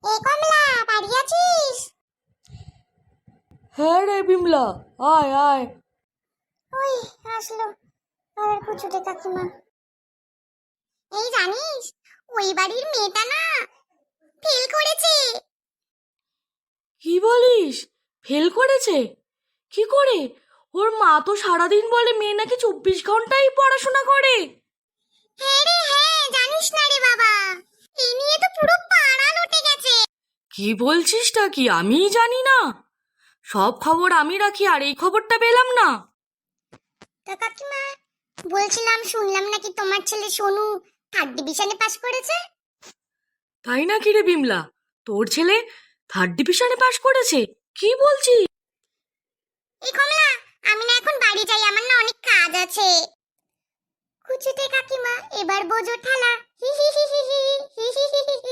এ কমলা, বাড়ি আছিস? হ্যাঁ রে বিমলা, আয় আয়। ওই আসলো আর কুচুটে কাকিমা। এই জানিস, ওই বাড়ির মেয়েটা না ফেল করেছে। কি বলিস? ফেল করেছে? কি করে? ওর মা তো সারাদিন বলে মেয়ে নাকি 24 ঘন্টাই পড়াশোনা করে। হ্যাঁ রে হ্যাঁ, জানিস না রে বাবা, এই নিয়ে তো পুরো পাড়া লুটে গেছে। কি বলছিসটা কি? আমিই জানি না। সব খবর আমি রাখি আর এই খবরটা পেলাম না। তা কাকিমা, বলছিলাম শুনলাম নাকি তোমার ছেলে সোনু 3rd ডিভিশনে পাশ করেছে। তাই নাকি রে বিমলা? তোর ছেলে 3rd ডিভিশনে পাশ করেছে? কি বলছিস? এই কমলা, আমি না এখন বাড়ি যাই, আমার না অনেক কাজ আছে। কুচুটে কাকিমা, এবার বোঝো ঠালা। হি হি হি হি হি হি হি হি হি হি।